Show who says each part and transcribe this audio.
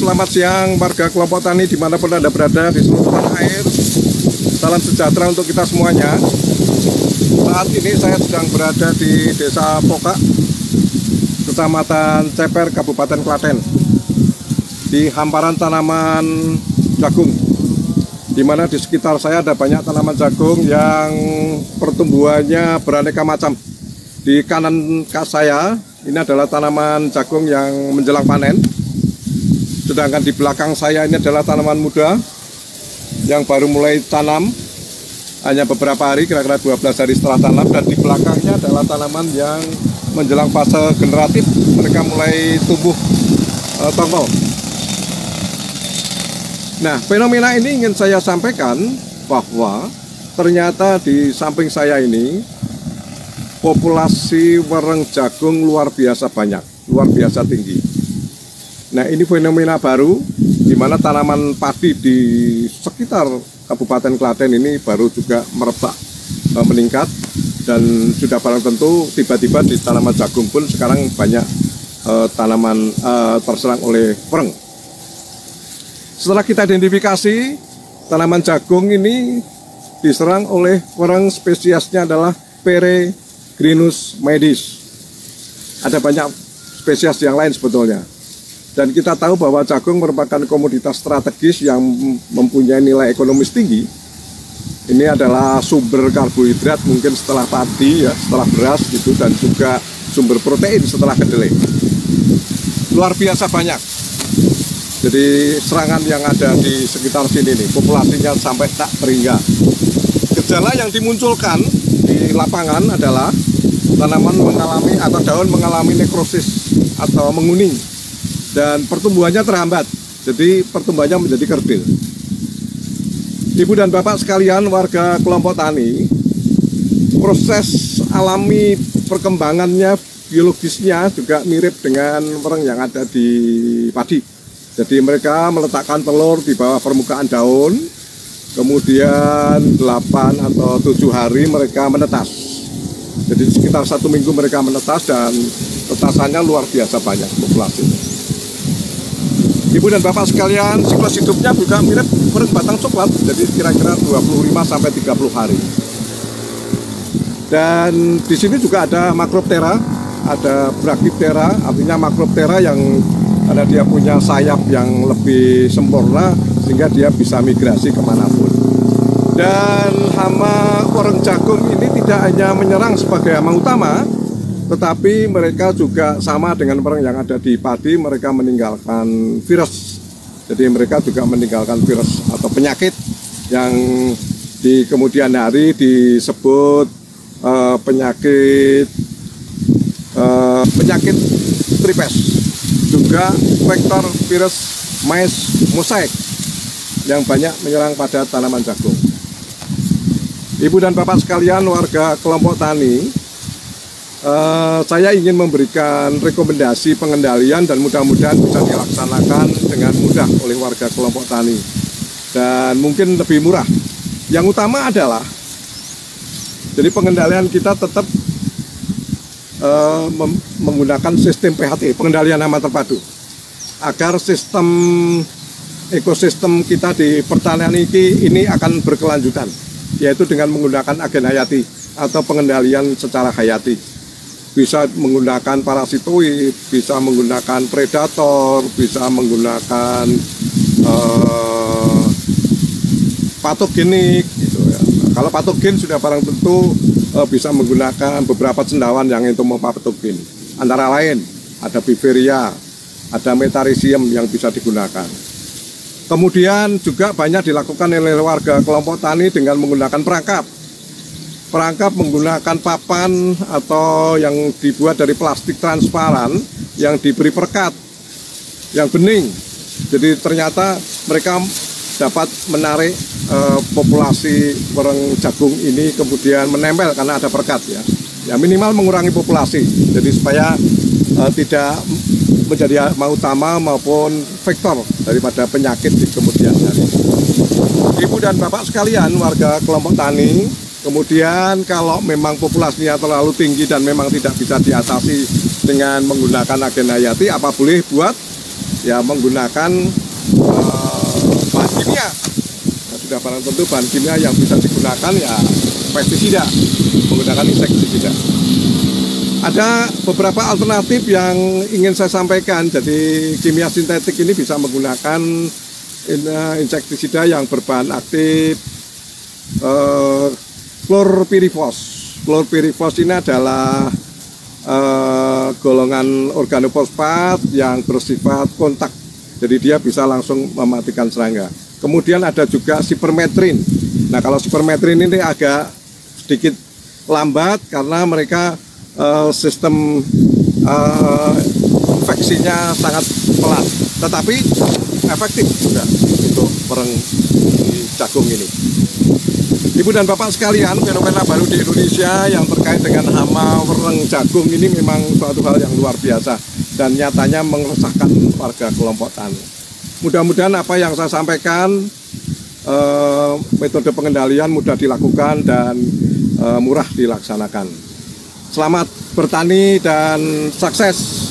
Speaker 1: selamat siang warga kelompok tani dimanapun Anda berada di seluruh tanah air. Salam sejahtera untuk kita semuanya. Saat ini saya sedang berada di Desa Pokak, Kecamatan Ceper, Kabupaten Klaten, di hamparan tanaman jagung, di mana di sekitar saya ada banyak tanaman jagung yang pertumbuhannya beraneka macam. Di kanan saya ini adalah tanaman jagung yang menjelang panen, sedangkan di belakang saya ini adalah tanaman muda yang baru mulai tanam, hanya beberapa hari, kira-kira 12 hari setelah tanam. Dan di belakangnya adalah tanaman yang menjelang fase generatif, mereka mulai tumbuh tongkol. Nah, fenomena ini ingin saya sampaikan bahwa ternyata di samping saya ini populasi wereng jagung luar biasa banyak, luar biasa tinggi. Nah, ini fenomena baru di mana tanaman padi di sekitar Kabupaten Klaten ini baru juga merebak, meningkat, dan sudah barang tentu tiba-tiba di tanaman jagung pun sekarang banyak tanaman terserang oleh wereng. Setelah kita identifikasi, tanaman jagung ini diserang oleh wereng, spesiesnya adalah Peregrinus medis. Ada banyak spesies yang lain sebetulnya. Dan kita tahu bahwa jagung merupakan komoditas strategis yang mempunyai nilai ekonomis tinggi. Ini adalah sumber karbohidrat mungkin setelah padi, ya, setelah beras gitu, dan juga sumber protein setelah kedelai. Luar biasa banyak. Jadi serangan yang ada di sekitar sini nih, populasinya sampai tak terhingga. Gejala yang dimunculkan di lapangan adalah tanaman mengalami atau daun mengalami nekrosis atau menguning, dan pertumbuhannya terhambat, jadi pertumbuhannya menjadi kerdil. Ibu dan bapak sekalian warga kelompok tani, proses alami perkembangannya, biologisnya juga mirip dengan wereng yang ada di padi. Jadi mereka meletakkan telur di bawah permukaan daun, kemudian 8 atau 7 hari mereka menetas. Jadi sekitar 1 minggu mereka menetas, dan petasannya luar biasa banyak populasinya. Ibu dan bapak sekalian, siklus hidupnya juga mirip wereng batang coklat, jadi kira-kira 25 sampai 30 hari. Dan di sini juga ada Macroptera, ada Brachyptera, artinya Macroptera yang karena dia punya sayap yang lebih sempurna sehingga dia bisa migrasi kemanapun. Dan hama wereng jagung ini tidak hanya menyerang sebagai hama utama, tetapi mereka juga sama dengan wereng yang ada di padi, mereka meninggalkan virus. Jadi mereka juga meninggalkan virus atau penyakit yang di kemudian hari disebut penyakit tripes. Juga vektor virus mais mosaic yang banyak menyerang pada tanaman jagung. Ibu dan bapak sekalian warga kelompok tani, saya ingin memberikan rekomendasi pengendalian dan mudah-mudahan bisa dilaksanakan dengan mudah oleh warga kelompok tani dan mungkin lebih murah. Yang utama adalah, jadi pengendalian kita tetap menggunakan sistem PHT, pengendalian hama terpadu, agar sistem ekosistem kita di pertanian ini akan berkelanjutan, yaitu dengan menggunakan agen hayati atau pengendalian secara hayati. Bisa menggunakan parasitoid, bisa menggunakan predator, bisa menggunakan patogenik gitu ya. Kalau patogen sudah barang tentu bisa menggunakan beberapa cendawan yang entomopatogen, antara lain ada Biveria, ada Metarhizium yang bisa digunakan. Kemudian juga banyak dilakukan oleh warga kelompok tani dengan menggunakan perangkap. Perangkap menggunakan papan atau yang dibuat dari plastik transparan yang diberi perekat yang bening. Jadi ternyata mereka dapat menarik populasi wereng jagung ini kemudian menempel karena ada perekat, ya minimal mengurangi populasi, jadi supaya tidak menjadi hama utama maupun vektor daripada penyakit di kemudian hari. Ibu dan bapak sekalian warga kelompok tani, kemudian kalau memang populasinya terlalu tinggi dan memang tidak bisa diatasi dengan menggunakan agen hayati, apa boleh buat ya menggunakan bahan kimia. Nah, sudah barang tentu bahan kimia yang bisa digunakan ya pestisida, menggunakan insektisida. Ada beberapa alternatif yang ingin saya sampaikan. Jadi kimia sintetik ini bisa menggunakan insektisida yang berbahan aktif klorpirifos. Klorpirifos ini adalah golongan organofosfat yang bersifat kontak. Jadi dia bisa langsung mematikan serangga. Kemudian ada juga sipermetrin. Nah, kalau sipermetrin ini agak sedikit lambat karena mereka sistem infeksinya sangat pelan, tetapi efektif juga untuk pereng di jagung ini. Ibu dan Bapak sekalian, fenomena baru di Indonesia yang terkait dengan hama wereng jagung ini memang suatu hal yang luar biasa dan nyatanya meresahkan warga kelompok tani. Mudah-mudahan apa yang saya sampaikan, metode pengendalian mudah dilakukan dan murah dilaksanakan. Selamat bertani dan sukses!